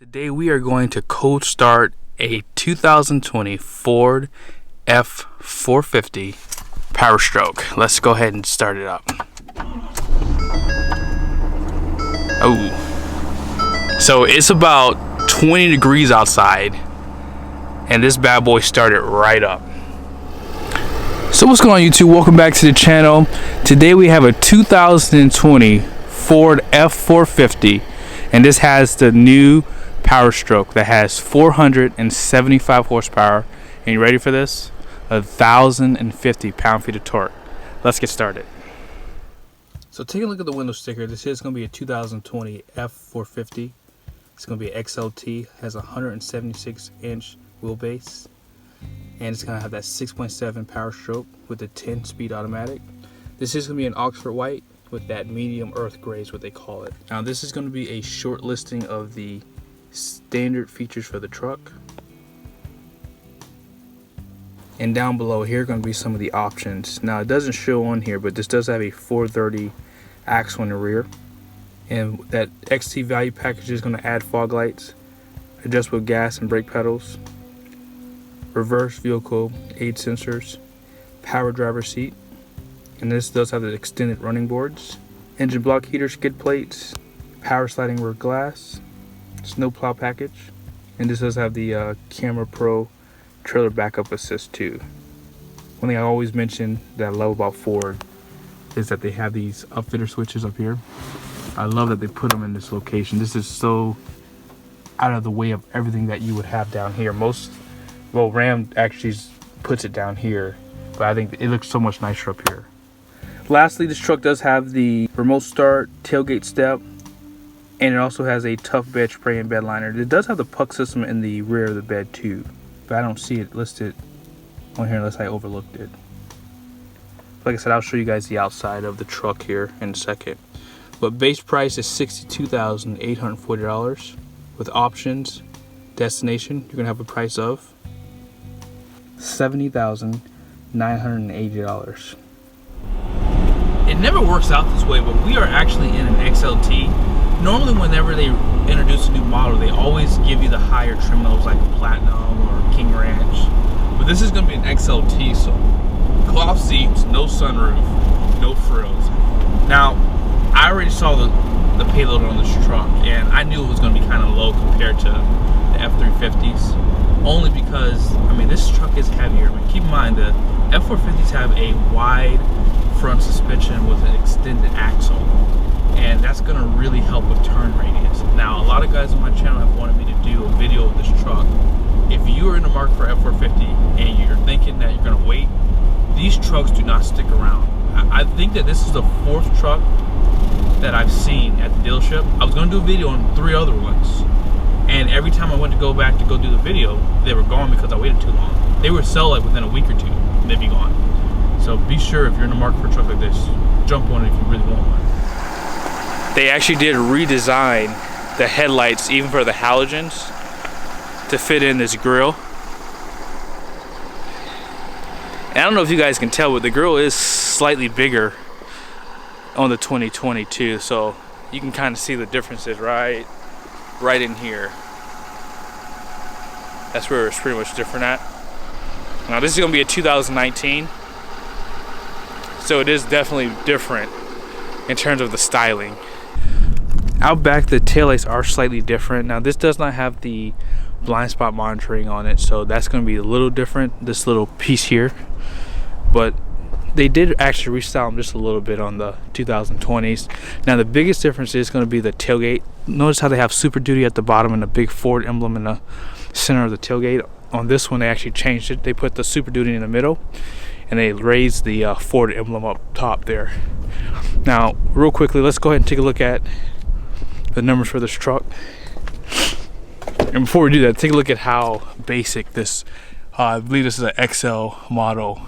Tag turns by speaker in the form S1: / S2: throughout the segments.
S1: Today we are going to cold start a 2020 Ford F450 Powerstroke. Let's go ahead and start it up. Oh, so it's about 20 degrees outside and this bad boy started right up. So what's going on, YouTube? Welcome back to the channel. Today we have a 2020 Ford F450 and this has the new Powerstroke that has 475 horsepower. And you ready for this? 1,050 pound-feet of torque. Let's get started. So take a look at the window sticker. This is going to be a 2020 F450. It's going to be an XLT. Has a 176-inch wheelbase. And it's going to have that 6.7 Powerstroke with a 10-speed automatic. This is going to be an Oxford white with that medium earth gray is what they call it. Now this is going to be a short listing of the standard features for the truck, and down below here are going to be some of the options. Now it doesn't show on here, but this does have a 430 axle in the rear, and that XT value package is going to add fog lights, adjustable gas and brake pedals, reverse vehicle aid sensors, power driver seat, and this does have the extended running boards, engine block heater skid plates, power sliding rear glass, snow plow package, and this does have the Camera Pro trailer backup assist too. One thing I always mention that I love about Ford is that they have these upfitter switches up here. I love that they put them in this location. This is so out of the way of everything that you would have down here. Ram actually puts it down here, but I think it looks so much nicer up here. Lastly, this truck does have the remote start tailgate step, and it also has a tough bed spray and bed liner. It does have the puck system in the rear of the bed too, but I don't see it listed on here unless I overlooked it. Like I said, I'll show you guys the outside of the truck here in a second. But base price is $62,840. With options, destination, you're gonna have a price of $70,980. It never works out this way, but we are actually in an XLT. Normally whenever they introduce a new model, they always give you the higher trim levels like Platinum or King Ranch. But this is going to be an XLT, so cloth seats, no sunroof, no frills. Now, I already saw the payload on this truck, and I knew it was going to be kind of low compared to the F350s. Only because, I mean, this truck is heavier. But keep in mind, the F450s have a wide front suspension with an extended axle, and that's going to really help with turn radius. Now, a lot of guys on my channel have wanted me to do a video of this truck. If you are in the market for F450 and you're thinking that you're going to wait, these trucks do not stick around. I think that this is the fourth truck that I've seen at the dealership. I was going to do a video on 3 other ones, and every time I went to go back to go do the video, they were gone because I waited too long. They would sell like within a week or two, and they'd be gone. So be sure if you're in the market for a truck like this, jump on it if you really want one. They actually did redesign the headlights even for the halogens to fit in this grille. And I don't know if you guys can tell, but the grille is slightly bigger on the 2020 too, so you can kind of see the differences right in here. That's where it's pretty much different at. Now this is going to be a 2019, so it is definitely different in terms of the styling. Out back, the taillights are slightly different. Now this does not have the blind spot monitoring on it, so that's going to be a little different, this little piece here. But they did actually restyle them just a little bit on the 2020s. Now the biggest difference is going to be the tailgate. Notice how they have Super Duty at the bottom and a big Ford emblem in the center of the tailgate. On this one they actually changed it. They put the Super Duty in the middle, and they raised the Ford emblem up top there. Now real quickly, let's go ahead and take a look at the numbers for this truck. And before we do that, take a look at how basic this I believe this is an XL model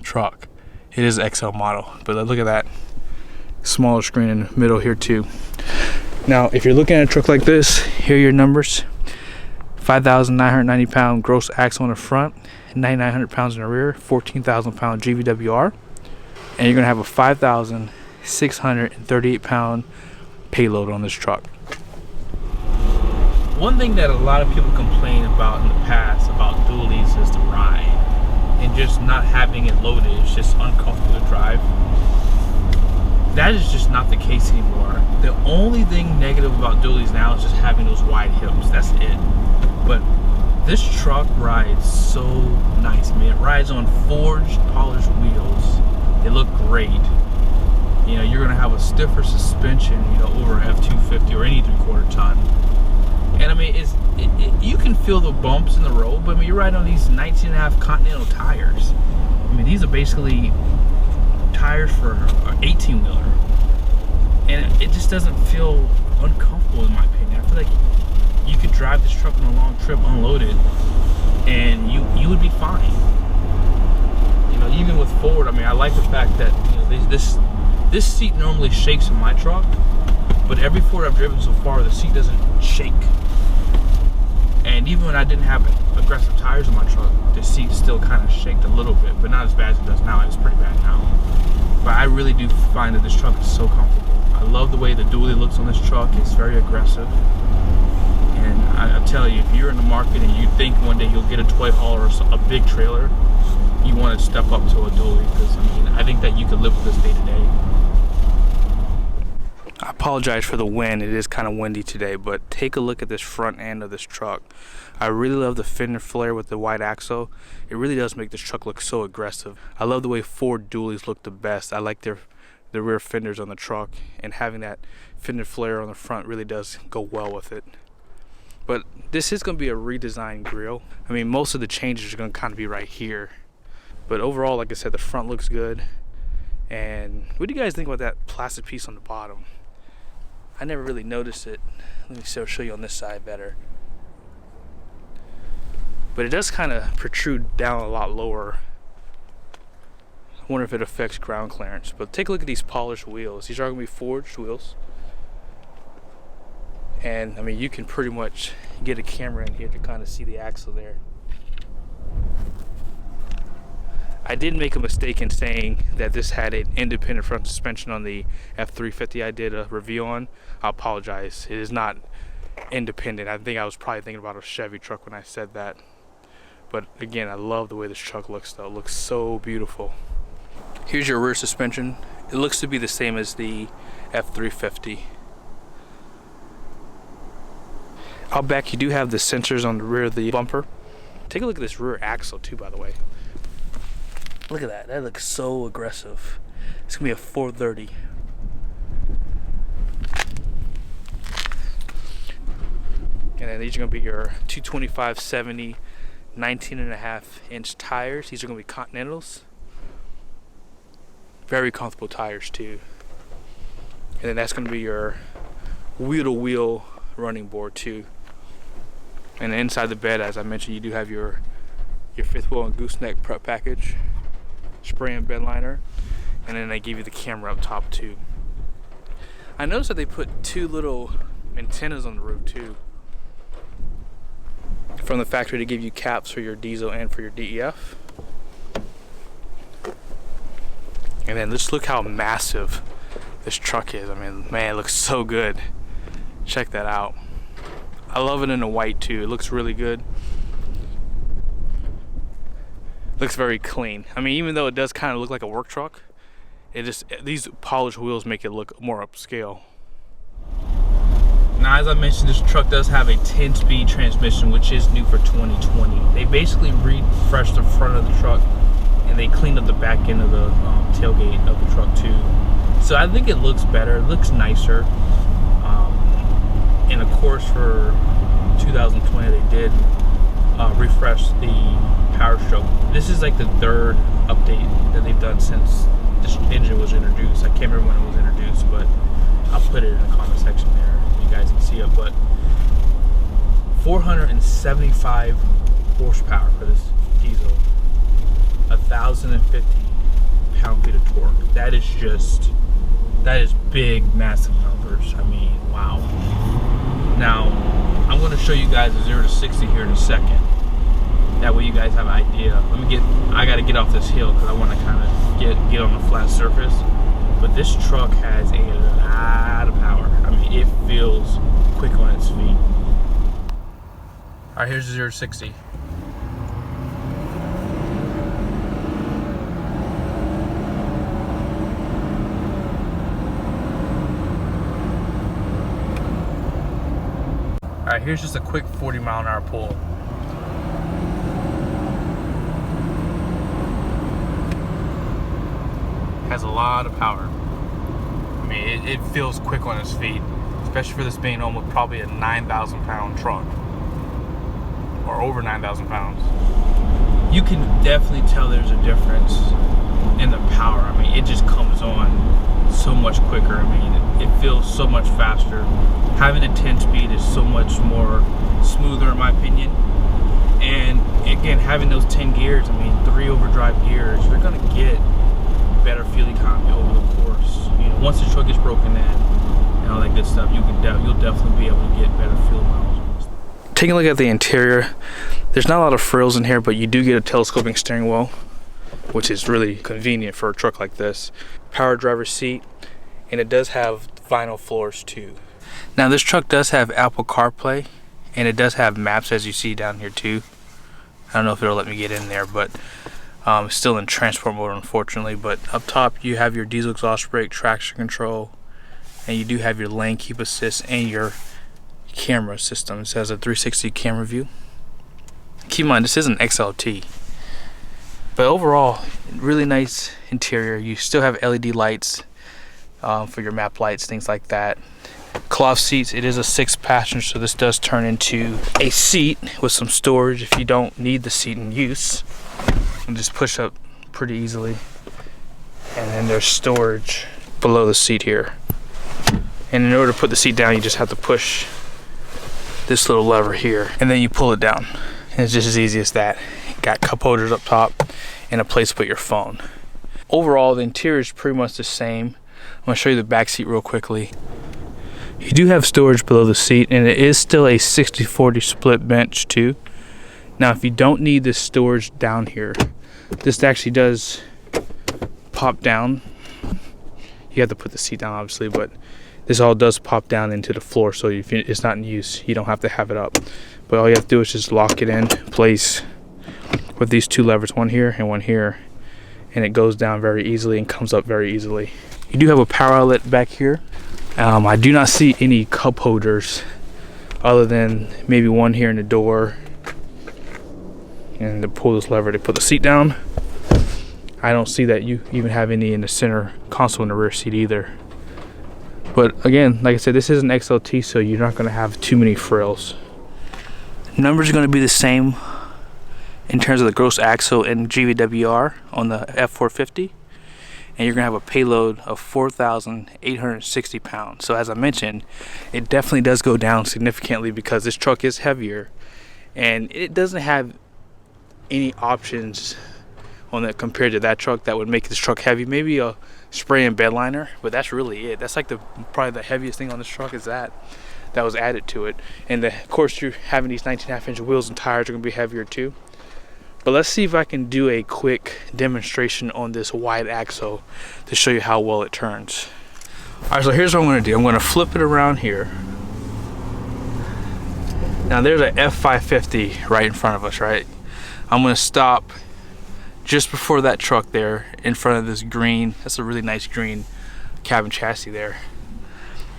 S1: truck. It is an XL model, but look at that smaller screen in the middle here too. Now if you're looking at a truck like this, here are your numbers. 5,990 pound gross axle in the front, 9,900 pounds in the rear, 14,000 pound GVWR, and you're gonna have a 5,638 pound payload on this truck. One thing that a lot of people complain about in the past about dualies is the ride, and just not having it loaded. It's just uncomfortable to drive. That is just not the case anymore. The only thing negative about dualies now is just having those wide hips. That's it. But this truck rides so nice. I mean, it rides on forged, polished wheels. They look great. You know, you're gonna have a stiffer suspension, you know, over an F450 or any 3/4 ton. And I mean, you can feel the bumps in the road, but I mean, you're riding on these 19.5 Continental tires. I mean, these are basically tires for an 18-wheeler, and it just doesn't feel uncomfortable in my opinion. I feel like you could drive this truck on a long trip unloaded, and you would be fine. You know, even with Ford, I mean, I like the fact that, you know, this seat normally shakes in my truck, but every Ford I've driven so far, the seat doesn't shake. And even when I didn't have aggressive tires on my truck, the seat still kind of shaked a little bit, but not as bad as it does now. It's pretty bad now. But I really do find that this truck is so comfortable. I love the way the dually looks on this truck. It's very aggressive. And I tell you, if you're in the market and you think one day you'll get a toy hauler or a big trailer, you want to step up to a dually, because I mean, I think that you could live with this day to day. I apologize for the wind. It is kind of windy today, but take a look at this front end of this truck. I really love the fender flare with the wide axle. It really does make this truck look so aggressive. I love the way Ford dualies look the best. I like their rear fenders on the truck, and having that fender flare on the front really does go well with it. But this is going to be a redesigned grille. I mean, most of the changes are going to kind of be right here. But overall, like I said, the front looks good. And what do you guys think about that plastic piece on the bottom? I never really noticed it. Let me show you on this side better. But it does kind of protrude down a lot lower. I wonder if it affects ground clearance. But take a look at these polished wheels. These are going to be forged wheels. And I mean, you can pretty much get a camera in here to kind of see the axle there. I did make a mistake in saying that this had an independent front suspension on the F450 I did a review on. I apologize. It is not independent. I think I was probably thinking about a Chevy truck when I said that. But again, I love the way this truck looks though. It looks so beautiful. Here's your rear suspension. It looks to be the same as the F450. Out back, you do have the sensors on the rear of the bumper. Take a look at this rear axle too, by the way. Look at that. That looks so aggressive. It's gonna be a 430. And then these are gonna be your 225/70 19.5-inch tires. These are gonna be Continentals. Very comfortable tires too. And then that's gonna be your wheel-to-wheel running board too. And inside the bed, as I mentioned, you do have your fifth wheel and gooseneck prep package, spray and bed liner, and then they give you the camera up top too. I noticed that they put two little antennas on the roof too, from the factory, to give you caps for your diesel and for your DEF. And then just look how massive this truck is. I mean, man, it looks so good. Check that out. I love it in the white too. It looks really good. Looks very clean. I mean, even though it does kind of look like a work truck, these polished wheels make it look more upscale. Now, as I mentioned, this truck does have a 10-speed transmission, which is new for 2020. They basically refreshed the front of the truck, and they cleaned up the back end of the tailgate of the truck too. So I think it looks better. It looks nicer. And of course, for 2020, they did refresh the Powerstroke. This is like the third update that they've done since this engine was introduced. I can't remember when it was introduced, but I'll put it in the comment section there so you guys can see it. But 475 horsepower for this diesel, 1,050 pound-feet of torque. That is big, massive numbers. I mean, wow. Now, I'm going to show you guys a 0 to 60 here in a second. That way you guys have an idea. I got to get off this hill because I want to kind of get on a flat surface. But this truck has a lot of power. I mean, it feels quick on its feet. All right, here's the 0 to 60. All right, here's just a quick 40-mile-an-hour pull. Has a lot of power. I mean, it feels quick on its feet, especially for this being almost probably a 9,000-pound truck, or over 9,000 pounds. You can definitely tell there's a difference in the power. I mean, it just comes on so much quicker. I mean, it feels so much faster. Having a 10-speed is so much more smoother in my opinion. And again, having those 10 gears, I mean, 3 overdrive gears, you're gonna get better fuel economy over the course. You know, once the truck gets broken in and all that good stuff, you'll definitely be able to get better fuel mileage. Taking a look at the interior, there's not a lot of frills in here, but you do get a telescoping steering wheel, which is really convenient for a truck like this. Power driver's seat, and it does have vinyl floors too. Now this truck does have Apple CarPlay, and it does have maps, as you see down here too. I don't know if it'll let me get in there, but still in transport mode unfortunately. But up top you have your diesel exhaust brake, traction control, and you do have your lane keep assist and your camera system. It says a 360 camera view. Keep in mind, this is an XLT, but overall really nice interior. You still have LED lights for your map lights, things like that. Cloth seats. It is a 6-passenger, so this does turn into a seat with some storage if you don't need the seat in use. And just push up pretty easily, and then there's storage below the seat here. And in order to put the seat down, you just have to push this little lever here, and then you pull it down, and it's just as easy as that. Got cup holders up top and a place to put your phone. Overall, the interior is pretty much the same. I'm going to show you the back seat real quickly. You do have storage below the seat, and it is still a 60-40 split bench too. Now if you don't need this storage down here, this actually does pop down. You have to put the seat down obviously, but this all does pop down into the floor, so if it's not in use, you don't have to have it up. But all you have to do is just lock it in place with these 2 levers, one here and one here, and it goes down very easily and comes up very easily. You do have a power outlet back here. I do not see any cup holders other than maybe one here in the door, and to pull this lever to put the seat down. I don't see that you even have any in the center console in the rear seat either. But again, like I said, this is an XLT, so you're not going to have too many frills. Numbers are going to be the same in terms of the gross axle and GVWR on the F450. And you're going to have a payload of 4,860 pounds. So as I mentioned, it definitely does go down significantly because this truck is heavier, and it doesn't have any options on that compared to that truck that would make this truck heavy. Maybe a spray and bed liner, but that's really it. That's like probably the heaviest thing on this truck is that was added to it. And of course you're having these 19.5-inch wheels and tires are going to be heavier too. But let's see if I can do a quick demonstration on this wide axle to show you how well it turns. Alright, so here's what I'm going to do. I'm going to flip it around here. Now there's an F450 right in front of us, right? I'm going to stop just before that truck there in front of this green. That's a really nice green cabin chassis there.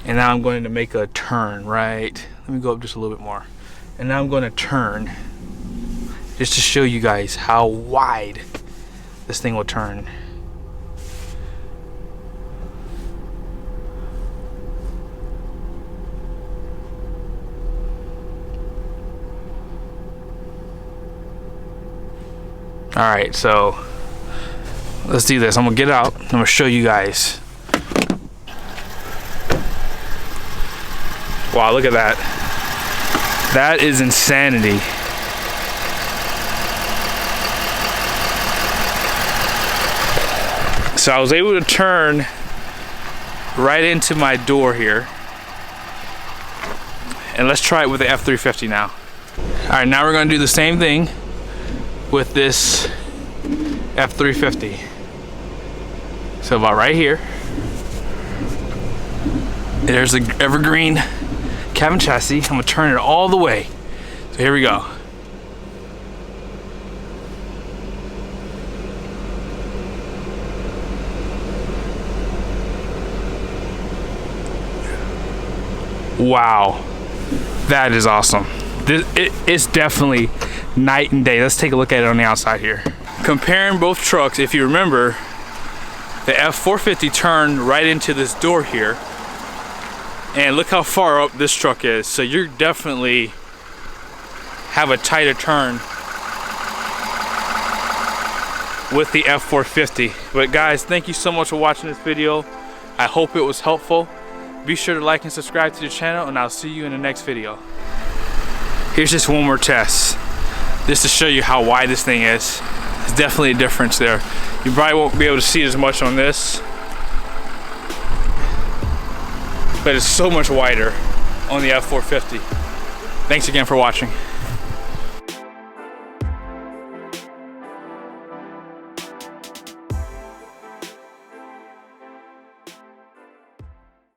S1: And now I'm going to make a turn, right? Let me go up just a little bit more. And now I'm going to turn just to show you guys how wide this thing will turn. Alright, so let's do this. I'm gonna get out. I'm gonna show you guys. Wow, look at that. That is insanity. So I was able to turn right into my door here. And let's try it with the F350 now. Alright, now we're gonna do the same thing with this F350. So about right here, there's the evergreen cabin chassis. I'm gonna turn it all the way. It's So here we go. Wow, that is awesome. It's definitely night and day. Let's take a look at it on the outside here. Comparing both trucks, if you remember, the F450 turned right into this door here, and look how far up this truck is. So you're definitely have a tighter turn with the F450. But guys, thank you so much for watching this video. I hope it was helpful. Be sure to like and subscribe to the channel, and I'll see you in the next video. Here's just one more test, just to show you how wide this thing is. There's definitely a difference there. You probably won't be able to see as much on this, but it's so much wider on the F450. Thanks again for watching.